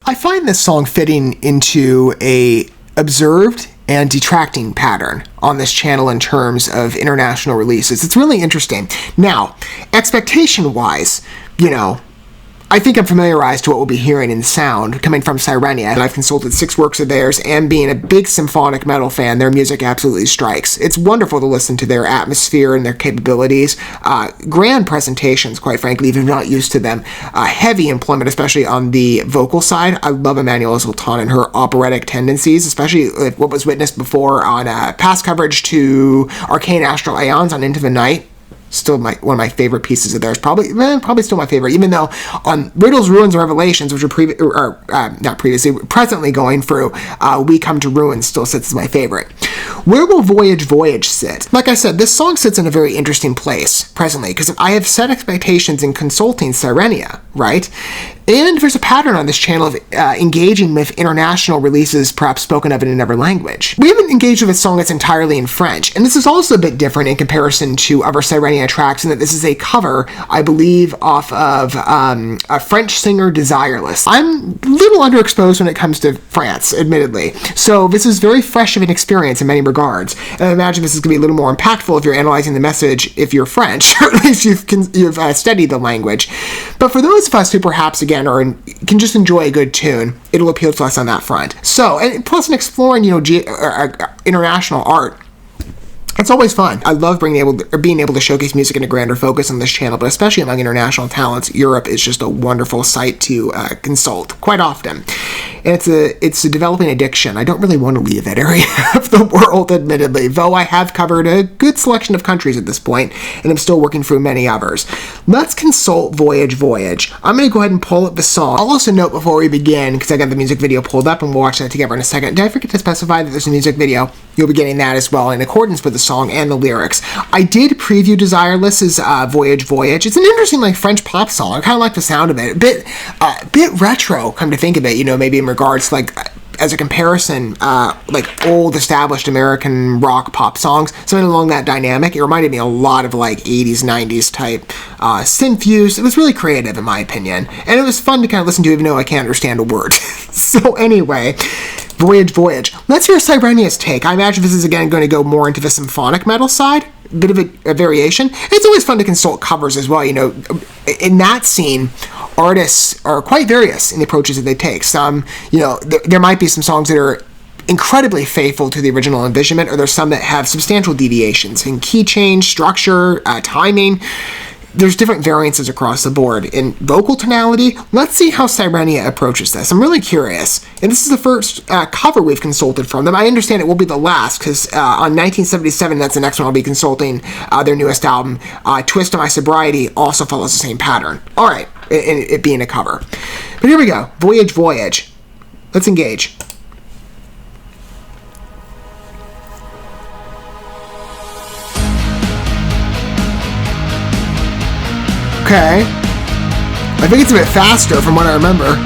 I find this song fitting into a observed and detracting pattern on this channel in terms of international releases. It's really interesting. Now, expectation-wise, I think I'm familiarized to what we'll be hearing in sound coming from SIRENIA, and I've consulted 6 works of theirs, and being a big symphonic metal fan, their music absolutely strikes. It's wonderful to listen to their atmosphere and their capabilities. Grand presentations, quite frankly, if you're not used to them. Heavy employment, especially on the vocal side. I love Emmanuelle Sultan and her operatic tendencies, especially what was witnessed before on past coverage to Arcane Astral Aeons on Into the Night. Still one of my favorite pieces of theirs. Probably still my favorite, even though on Riddles, Ruins, and Revelations, which are presently going through, We Come to Ruin still sits as my favorite. Where will Voyage Voyage sit? Like I said, this song sits in a very interesting place presently, because I have set expectations in consulting Sirenia, right? And there's a pattern on this channel of engaging with international releases, perhaps spoken of in another language. We haven't engaged with a song that's entirely in French, and this is also a bit different in comparison to other Sirenia tracks in that this is a cover, I believe, off of a French singer, Desireless. I'm a little underexposed when it comes to France, admittedly, so this is very fresh of an experience in many regards, and I imagine this is going to be a little more impactful if you're analyzing the message if you're French, or at least you've studied the language. But for those of us who perhaps, again, can just enjoy a good tune, it'll appeal to us on that front. So, and plus in exploring, international art, it's always fun. I love being able to showcase music in a grander focus on this channel, but especially among international talents, Europe is just a wonderful site to consult quite often. And it's a developing addiction. I don't really want to leave that area of the world, admittedly, though I have covered a good selection of countries at this point, and I'm still working through many others. Let's consult Voyage Voyage. I'm going to go ahead and pull up the song. I'll also note before we begin, because I got the music video pulled up, and we'll watch that together in a second. Did I forget to specify that there's a music video? You'll be getting that as well in accordance with the song and the lyrics. I did preview Desireless's Voyage Voyage. It's an interesting French pop song. I kind of like the sound of it. A bit retro, come to think of it, maybe in regards to as a comparison, old established American rock pop songs, something along that dynamic. It reminded me a lot of 80s, 90s type synth use. It was really creative in my opinion, and it was fun to kind of listen to even though I can't understand a word. So anyway, Voyage Voyage. Let's hear Sirenia's take. I imagine this is again going to go more into the symphonic metal side, a bit of a variation. It's always fun to consult covers as well. In that scene, artists are quite various in the approaches that they take. Some, there might be some songs that are incredibly faithful to the original envisionment, or there's some that have substantial deviations in key change, structure, timing. There's different variances across the board. In vocal tonality, let's see how Sirenia approaches this. I'm really curious. And this is the first cover we've consulted from them. I understand it will be the last, because on 1977, that's the next one I'll be consulting, their newest album. Twist of My Sobriety also follows the same pattern. All right, it being a cover. But here we go. Voyage Voyage. Let's engage. Okay. I think it's a bit faster from what I remember.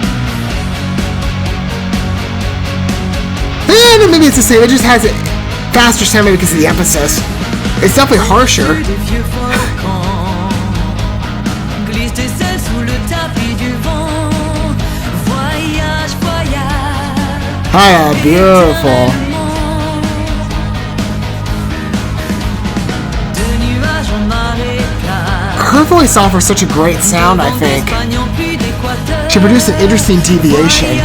And maybe it's the same. It just has a faster sound maybe because of the emphasis. It's definitely harsher. Hiya, beautiful. Her voice offers such a great sound, I think. She produced an interesting deviation.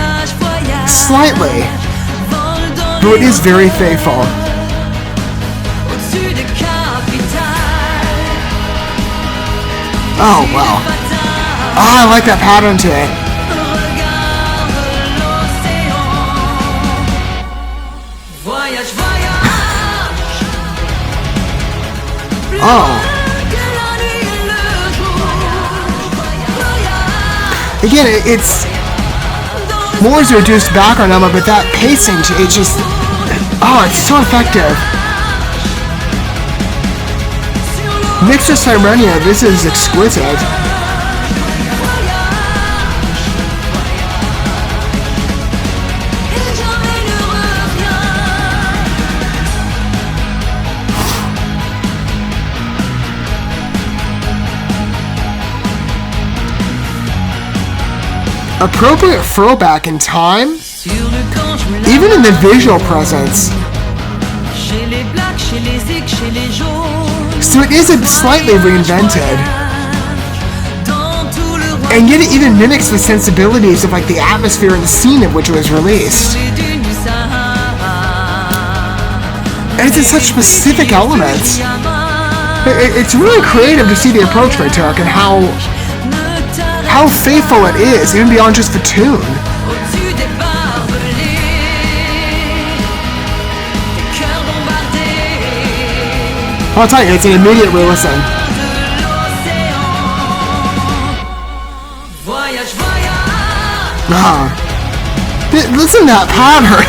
Slightly. But it is very faithful. Oh, wow. Oh, I like that pattern to it. Oh. Again, it's more as a reduced background element, but that pacing, it's just, it's so effective. Mixed with Sirenia, this is exquisite. appropriate throwback in time, even in the visual presence. So it is slightly reinvented, and yet it even mimics the sensibilities of like the atmosphere and the scene of which it was released. And it's in such specific elements. It's really creative to see the approach they took and how faithful it is, even beyond just the tune. I'll tell you, it's an immediate re-listen. Listen to that pattern.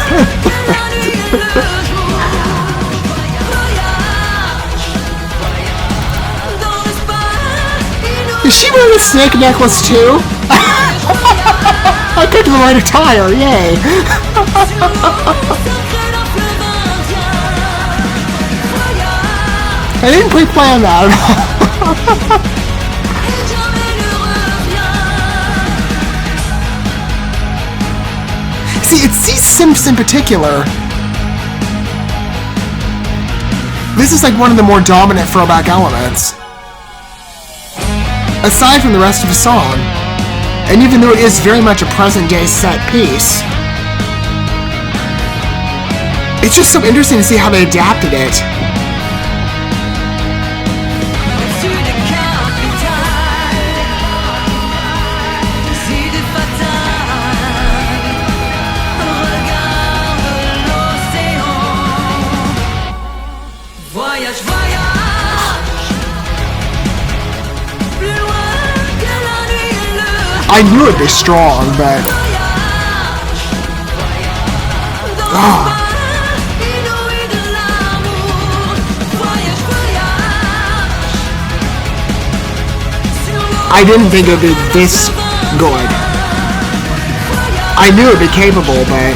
Is she wearing a snake necklace too? I picked the right attire, yay! I didn't pre-plan that at all. See, it's these synths in particular. This is like one of the more dominant throwback elements, aside from the rest of the song. And even though it is very much a present-day set piece, it's just so interesting to see how they adapted it. I knew it'd be strong, but... I didn't think it'd be this good. I knew it'd be capable, but...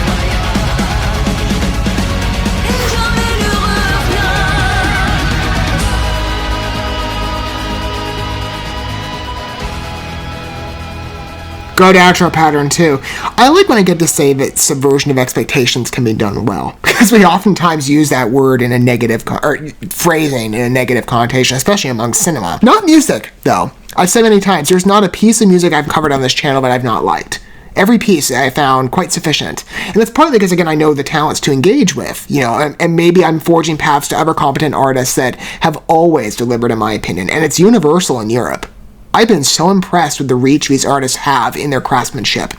Good outro pattern too. I like when I get to say that subversion of expectations can be done well, because we oftentimes use that word in a negative or phrasing in a negative connotation, especially among cinema. Not music, though. I've said many times, there's not a piece of music I've covered on this channel that I've not liked. Every piece I found quite sufficient. And that's partly because, again, I know the talents to engage with, you know, and maybe I'm forging paths to other competent artists that have always delivered, in my opinion, and it's universal in Europe. I've been so impressed with the reach these artists have in their craftsmanship.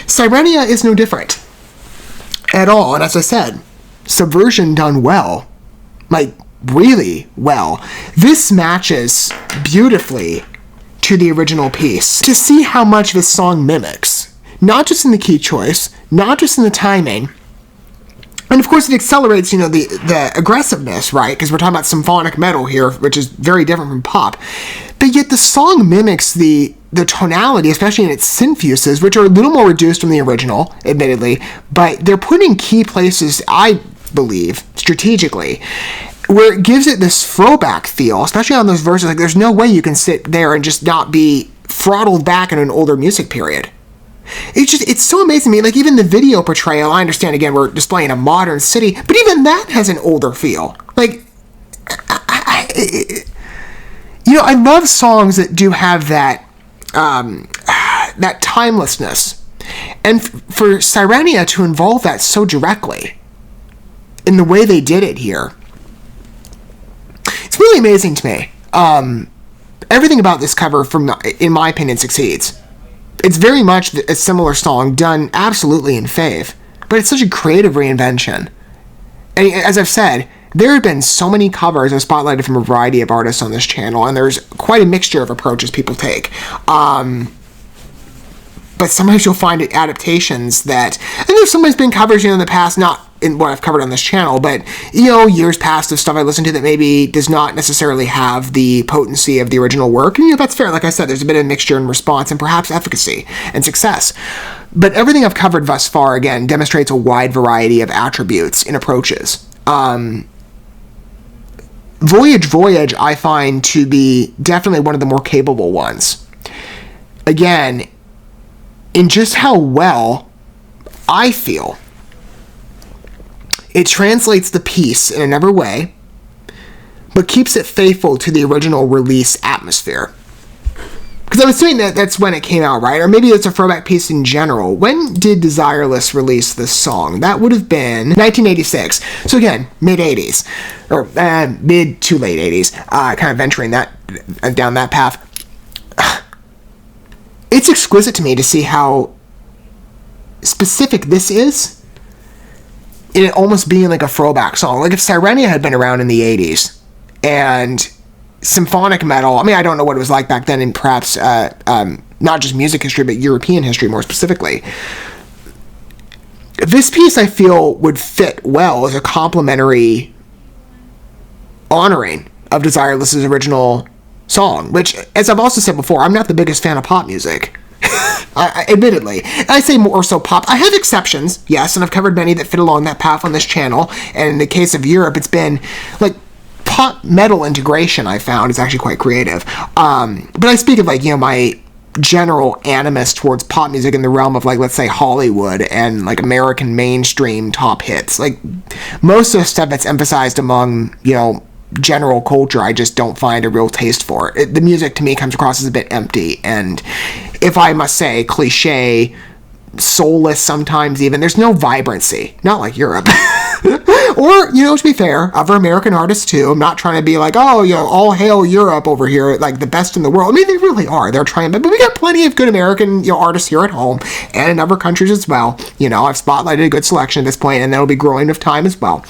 SIRENIA is no different at all, and as I said, subversion done well. Like, really well. This matches beautifully to the original piece. To see how much this song mimics, not just in the key choice, not just in the timing, and of course it accelerates, you know, the aggressiveness, right? Because we're talking about symphonic metal here, which is very different from pop. But yet the song mimics the tonality, especially in its synth uses, which are a little more reduced from the original, admittedly, but they're put in key places, I believe, strategically, where it gives it this throwback feel, especially on those verses. Like, there's no way you can sit there and just not be throttled back in an older music period. It's so amazing to me. Like, even the video portrayal, I understand, again, we're displaying a modern city, but even that has an older feel. Like, you know, I love songs that do have that that timelessness. And for SIRENIA to involve that so directly in the way they did it here, it's really amazing to me. Everything about this cover, in my opinion, succeeds. It's very much a similar song done absolutely in fave, but it's such a creative reinvention. And as I've said, there have been so many covers I've spotlighted from a variety of artists on this channel, and there's quite a mixture of approaches people take. But sometimes you'll find adaptations that, and there's sometimes been covers, you know, in the past, not in what I've covered on this channel, but, you know, years past of stuff I listened to that maybe does not necessarily have the potency of the original work. And, you know, that's fair. Like I said, there's a bit of mixture in response and perhaps efficacy and success. But everything I've covered thus far, again, demonstrates a wide variety of attributes and approaches. Voyage Voyage, I find to be definitely one of the more capable ones. Again, in just how well I feel it translates the piece in another way, but keeps it faithful to the original release atmosphere. Because I'm assuming that's when it came out, right? Or maybe it's a throwback piece in general. When did Desireless release this song? That would have been 1986. So again, mid-80s. Or mid to late 80s. Kind of venturing down that path. It's exquisite to me to see how specific this is in it almost being like a throwback song. Like if Sirenia had been around in the 80s and symphonic metal, I mean, I don't know what it was like back then in perhaps not just music history, but European history more specifically. This piece, I feel, would fit well as a complimentary honoring of Desireless's original song, which, as I've also said before, I'm not the biggest fan of pop music. Admittedly. I say more so pop. I have exceptions, yes, and I've covered many that fit along that path on this channel, and in the case of Europe, it's been, like, pop metal integration, I found, is actually quite creative. But I speak of, like, you know, my general animus towards pop music in the realm of, like, let's say Hollywood and, like, American mainstream top hits. Like, most of the stuff that's emphasized among, you know, general culture, I just don't find a real taste for it. The music to me comes across as a bit empty, and if I must say, cliche, soulless sometimes even. There's no vibrancy. Not like Europe. Or, you know, to be fair, other American artists too. I'm not trying to be like, oh, you know, all hail Europe over here, like the best in the world. I mean, they really are. They're trying, but we got plenty of good American, you know, artists here at home and in other countries as well. You know, I've spotlighted a good selection at this point, and that'll be growing with time as well.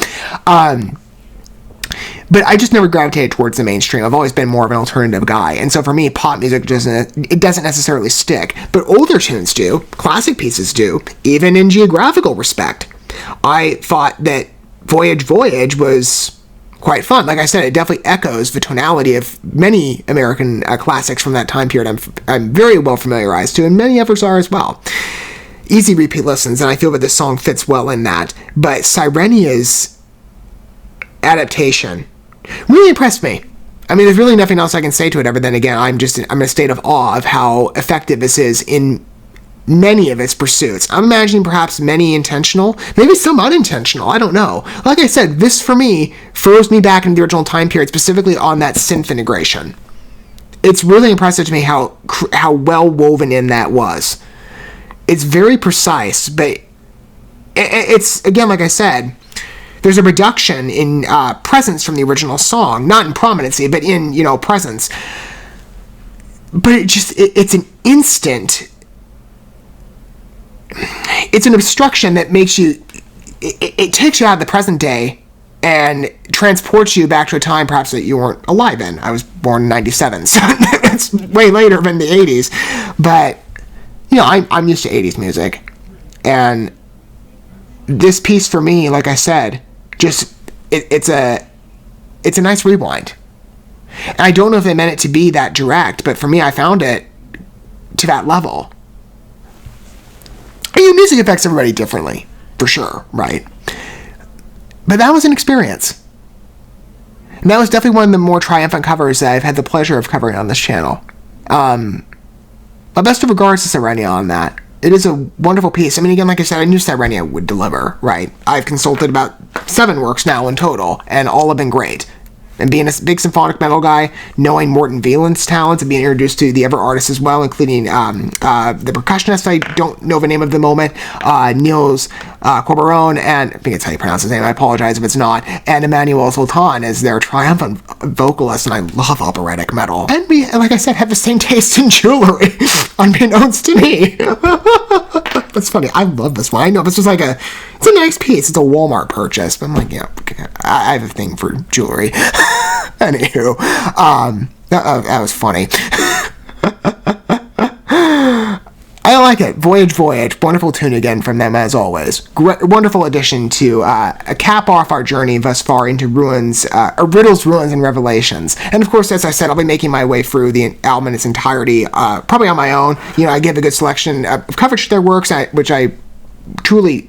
But I just never gravitated towards the mainstream. I've always been more of an alternative guy. And so for me, pop music doesn't necessarily stick. But older tunes do. Classic pieces do. Even in geographical respect. I thought that Voyage Voyage was quite fun. Like I said, it definitely echoes the tonality of many American classics from that time period I'm very well familiarized to, and many others are as well. Easy repeat listens, and I feel that this song fits well in that. But Sirenia's adaptation really impressed me. I mean, there's really nothing else I can say to it other than, again, I'm in a state of awe of how effective this is in many of its pursuits. I'm imagining perhaps many intentional, maybe some unintentional, I don't know. Like I said, this for me throws me back into the original time period, specifically on that synth integration. It's really impressive to me how well woven in that was. It's very precise, but it's, again, like I said, there's a reduction in presence from the original song, not in prominency, but in, you know, presence. But it's an instant. It's an obstruction that makes you. It takes you out of the present day and transports you back to a time perhaps that you weren't alive in. I was born in '97, so it's way later than the '80s. But you know, I'm used to '80s music, and this piece for me, like I said, just it's a nice rewind. And I don't know if they meant it to be that direct, but for me, I found it to that level. I mean, music affects everybody differently, for sure, right? But that was an experience. And that was definitely one of the more triumphant covers that I've had the pleasure of covering on this channel. My best of regards to Sirenia on that. It is a wonderful piece. I mean, again, like I said, I knew Sirenia would deliver, right? I've consulted about 7 works now in total, and all have been great. And being a big symphonic metal guy, knowing Morten Wieland's talents, and being introduced to the other artists as well, including the percussionist, I don't know the name of the moment, Niels Corberone, and I think it's how you pronounce his name, I apologize if it's not, and Emmanuel Sultan as their triumphant vocalist, and I love operatic metal. And we, like I said, have the same taste in jewelry, unbeknownst to me. That's funny, I love this one. I know this was like it's a nice piece, it's a Walmart purchase, but I'm like, yeah, I have a thing for jewelry. Anywho, that was funny. I like it. Voyage Voyage. Wonderful tune again from them as always. Wonderful addition to cap off our journey thus far into Riddles, Ruins, and Revelations. And of course, as I said, I'll be making my way through the album in its entirety, probably on my own. You know, I give a good selection of coverage to their works, which I truly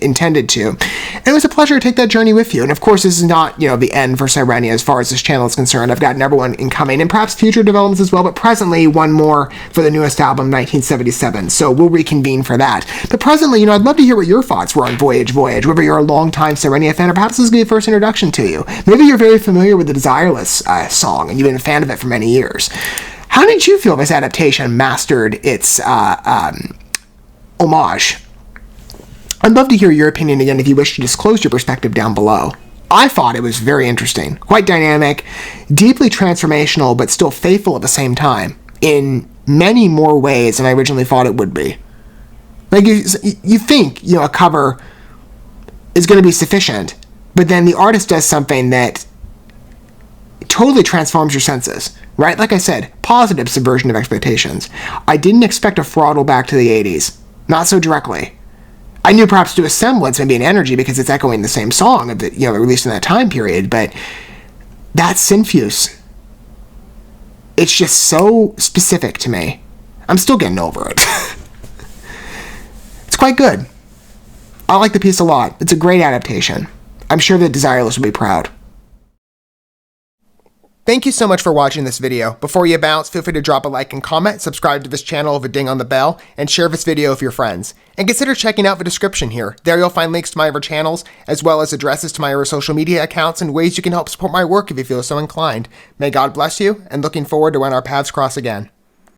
intended to. And it was a pleasure to take that journey with you. And of course, this is not, the end for Sirenia as far as this channel is concerned. I've got another one incoming and perhaps future developments as well, but presently one more for the newest album, 1977. So we'll reconvene for that. But presently, I'd love to hear what your thoughts were on Voyage Voyage, whether you're a longtime Sirenia fan or perhaps this is going to be a first introduction to you. Maybe you're very familiar with the Desireless song and you've been a fan of it for many years. How did you feel this adaptation mastered its homage? I'd love to hear your opinion again if you wish to disclose your perspective down below. I thought it was very interesting, quite dynamic, deeply transformational, but still faithful at the same time, in many more ways than I originally thought it would be. Like, you think, a cover is going to be sufficient, but then the artist does something that totally transforms your senses, right? Like I said, positive subversion of expectations. I didn't expect a throttle back to the 80s. Not so directly. I knew perhaps to a semblance, maybe an energy, because it's echoing the same song of the, released in that time period, but that synfuse, it's just so specific to me. I'm still getting over it. It's quite good. I like the piece a lot. It's a great adaptation. I'm sure that Desireless will be proud. Thank you so much for watching this video. Before you bounce, feel free to drop a like and comment, subscribe to this channel with a ding on the bell, and share this video with your friends. And consider checking out the description here. There you'll find links to my other channels, as well as addresses to my other social media accounts and ways you can help support my work if you feel so inclined. May God bless you, and looking forward to when our paths cross again.